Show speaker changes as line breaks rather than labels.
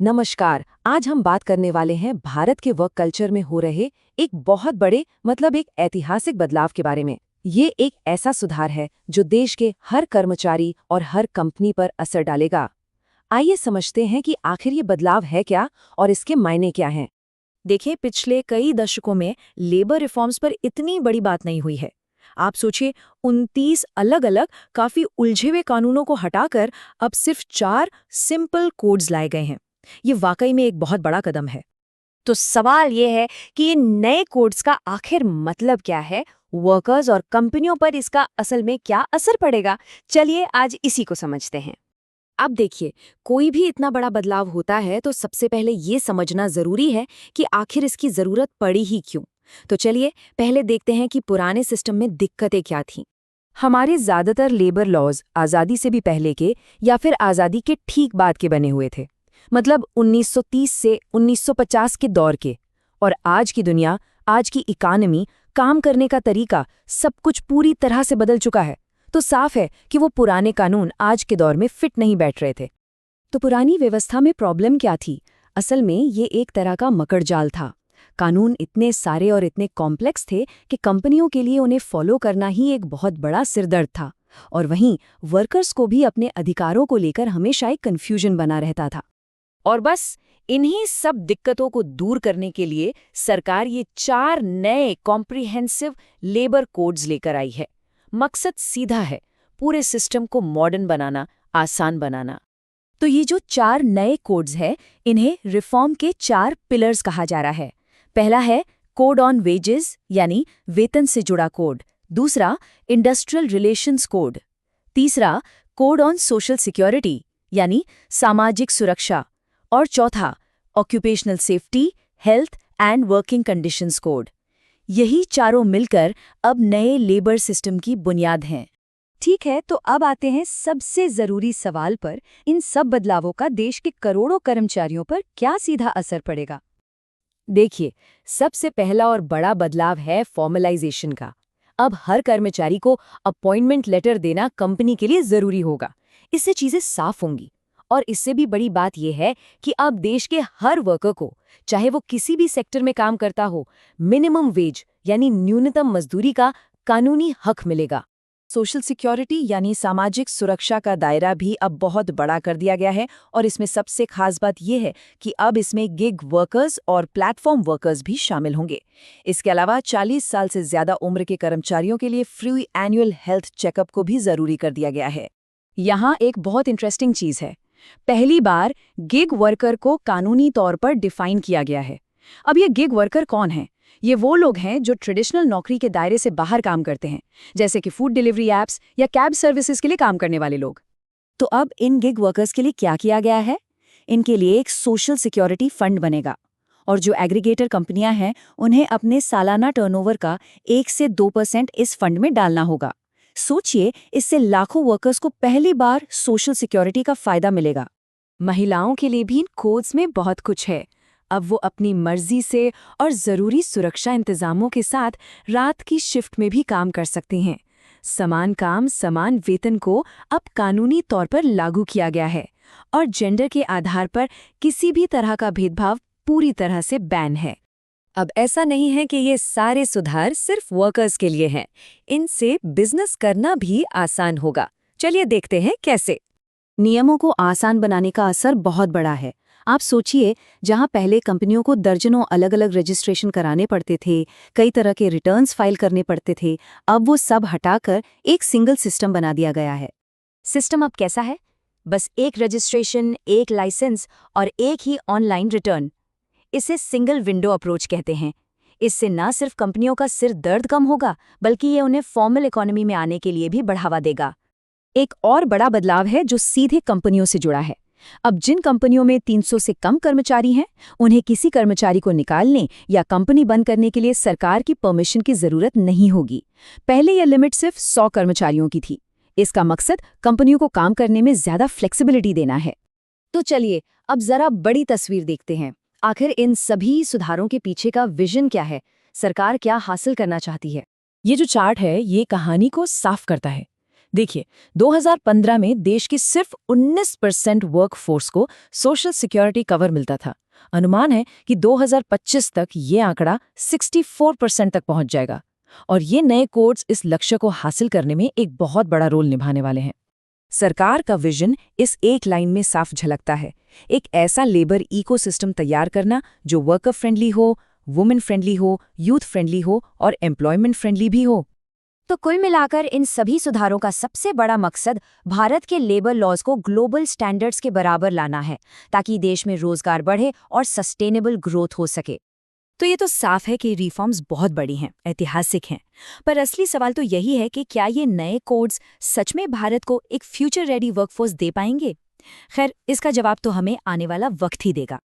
नमस्कार। आज हम बात करने वाले हैं भारत के वर्क कल्चर में हो रहे एक बहुत बड़े एक ऐतिहासिक बदलाव के बारे में। ये एक ऐसा सुधार है जो देश के हर कर्मचारी और हर कंपनी पर असर डालेगा। आइए समझते हैं कि आखिर ये बदलाव है क्या और इसके मायने क्या हैं।
देखिए, पिछले कई दशकों में लेबर रिफॉर्म्स पर इतनी बड़ी बात नहीं हुई है। आप सोचिए, 29 अलग अलग काफी उलझे हुए कानूनों को हटाकर अब सिर्फ 4 सिंपल कोड्स लाए गए हैं। ये वाकई में एक बहुत बड़ा कदम है।
तो सवाल ये है कि ये नए कोड्स का आखिर मतलब क्या है, वर्कर्स और कंपनियों पर इसका असल में क्या असर पड़ेगा। चलिए आज इसी को समझते हैं।
अब देखिए, कोई भी इतना बड़ा बदलाव होता है तो सबसे पहले ये समझना जरूरी है कि आखिर इसकी जरूरत पड़ी ही क्यों। तो चलिए पहले देखते हैं कि पुराने सिस्टम में दिक्कतें क्या थीं।
हमारे ज्यादातर लेबर लॉज आज़ादी से भी पहले के या फिर आज़ादी के ठीक बाद के बने हुए थे, मतलब 1930 से 1950 के दौर के। और आज की दुनिया, आज की इकानमी, काम करने का तरीका, सब कुछ पूरी तरह से बदल चुका है। तो साफ है कि वो पुराने कानून आज के दौर में फिट नहीं बैठ रहे थे। तो पुरानी व्यवस्था में प्रॉब्लम क्या थी? असल में ये एक तरह का मकड़जाल था। कानून इतने सारे और इतने कॉम्प्लेक्स थे कि कंपनियों के लिए उन्हें फॉलो करना ही एक बहुत बड़ा सिरदर्द था। और वहीं वर्कर्स को भी अपने अधिकारों को लेकर हमेशा एक कन्फ्यूजन बना रहता था।
और बस इन्हीं सब दिक्कतों को दूर करने के लिए सरकार ये 4 नए कॉम्प्रिहेंसिव लेबर कोड्स लेकर आई है। मकसद सीधा है, पूरे सिस्टम को मॉडर्न बनाना, आसान बनाना।
तो ये जो 4 नए कोड्स हैं, इन्हें रिफॉर्म के 4 पिलर्स कहा जा रहा है। पहला है कोड ऑन वेजेस, यानी वेतन से जुड़ा कोड। दूसरा, इंडस्ट्रियल रिलेशंस कोड। तीसरा, कोड ऑन सोशल सिक्योरिटी, यानी सामाजिक सुरक्षा। और चौथा, occupational safety, health and working conditions code. यही चारों मिलकर अब नए लेबर सिस्टम की बुनियाद हैं। ठीक है, तो अब आते हैं सबसे जरूरी सवाल पर। इन सब बदलावों का देश के करोड़ों कर्मचारियों पर क्या सीधा असर पड़ेगा? देखिए, सबसे पहला और बड़ा बदलाव है फॉर्मलाइजेशन का। अब हर कर्मचारी को अपॉइंटमेंट लेटर देना कंपनी के लिए जरूरी होगा। इससे चीजें साफ होंगी। और इससे भी बड़ी बात यह है कि अब देश के हर वर्कर को, चाहे वो किसी भी सेक्टर में काम करता हो, मिनिमम वेज यानी न्यूनतम मजदूरी का कानूनी हक मिलेगा। सोशल सिक्योरिटी यानी सामाजिक सुरक्षा का दायरा भी अब बहुत बड़ा कर दिया गया है। और इसमें सबसे खास बात यह है कि अब इसमें गिग वर्कर्स और प्लेटफॉर्म वर्कर्स भी शामिल होंगे। इसके अलावा 40 साल से ज्यादा उम्र के कर्मचारियों के लिए फ्री एनुअल हेल्थ चेकअप को भी जरूरी कर दिया गया है। यहाँ एक बहुत इंटरेस्टिंग चीज है। पहली बार गिग वर्कर को कानूनी तौर पर डिफाइन किया गया है। अब ये गिग वर्कर कौन है? ये वो लोग हैं जो ट्रेडिशनल नौकरी के दायरे से बाहर काम करते हैं, जैसे कि फूड डिलीवरी एप्स या कैब सर्विसेज के लिए काम करने वाले लोग। तो अब इन गिग वर्कर्स के लिए क्या किया गया है? इनके लिए एक सोशल सिक्योरिटी फंड बनेगा। और जो एग्रीगेटर कंपनियां हैं, उन्हें अपने सालाना टर्नओवर का 1 से 2% इस फंड में डालना होगा। सोचिए, इससे लाखों वर्कर्स को पहली बार सोशल सिक्योरिटी का फायदा मिलेगा। महिलाओं के लिए भी इन कोड्स में बहुत कुछ है। अब वो अपनी मर्जी से और जरूरी सुरक्षा इंतजामों के साथ रात की शिफ्ट में भी काम कर सकती हैं। समान काम समान वेतन को अब कानूनी तौर पर लागू किया गया है। और जेंडर के आधार पर किसी भी तरह का भेदभाव पूरी तरह से बैन है। अब ऐसा नहीं है कि ये सारे सुधार सिर्फ वर्कर्स के लिए हैं। इनसे बिजनेस करना भी आसान होगा। चलिए देखते हैं कैसे। नियमों को आसान बनाने का असर बहुत बड़ा है। आप सोचिए, जहां पहले कंपनियों को दर्जनों अलग अलग रजिस्ट्रेशन कराने पड़ते थे, कई तरह के रिटर्न्स फाइल करने पड़ते थे, अब वो सब हटाकर एक सिंगल सिस्टम बना दिया गया है।
सिस्टम अब कैसा है? बस एक रजिस्ट्रेशन, एक लाइसेंस और एक ही ऑनलाइन रिटर्न। इसे सिंगल विंडो अप्रोच कहते हैं। इससे न सिर्फ कंपनियों का सिर दर्द कम होगा, बल्कि ये उन्हें फॉर्मल इकोनॉमी में आने के लिए भी बढ़ावा देगा।
एक और बड़ा बदलाव है जो सीधे कंपनियों से जुड़ा है। अब जिन कंपनियों में 300 से कम कर्मचारी हैं, उन्हें किसी कर्मचारी को निकालने या कंपनी बंद करने के लिए सरकार की परमिशन की जरूरत नहीं होगी। पहले यह लिमिट सिर्फ 100 कर्मचारियों की थी। इसका मकसद कंपनियों को काम करने में ज्यादा फ्लेक्सिबिलिटी देना है। तो चलिए अब जरा बड़ी तस्वीर देखते हैं। आखिर इन सभी सुधारों के पीछे का विजन क्या है? सरकार क्या हासिल करना चाहती है? ये जो चार्ट है, ये कहानी को साफ करता है।
देखिए, 2015 में देश की सिर्फ 19% वर्कफोर्स को सोशल सिक्योरिटी कवर मिलता था। अनुमान है कि 2025 तक ये आंकड़ा 64% तक पहुंच जाएगा। और ये नए कोड्स इस लक्ष्य को हासिल करने में एक बहुत बड़ा रोल निभाने वाले हैं। सरकार का विजन इस एक लाइन में साफ झलकता है, एक ऐसा लेबर इकोसिस्टम तैयार करना जो वर्कर फ्रेंडली हो, वुमेन फ्रेंडली हो, यूथ फ्रेंडली हो और एम्प्लॉयमेंट फ्रेंडली भी हो।
तो कुल मिलाकर इन सभी सुधारों का सबसे बड़ा मकसद भारत के लेबर लॉज को ग्लोबल स्टैंडर्ड्स के बराबर लाना है, ताकि देश में रोजगार बढ़े और सस्टेनेबल ग्रोथ हो सके।
तो ये तो साफ है कि रिफॉर्म्स बहुत बड़ी हैं, ऐतिहासिक हैं। पर असली सवाल तो यही है कि क्या ये नए कोड्स सच में भारत को एक फ्यूचर रेडी वर्कफोर्स दे पाएंगे? खैर, इसका जवाब तो हमें आने वाला वक्त ही देगा।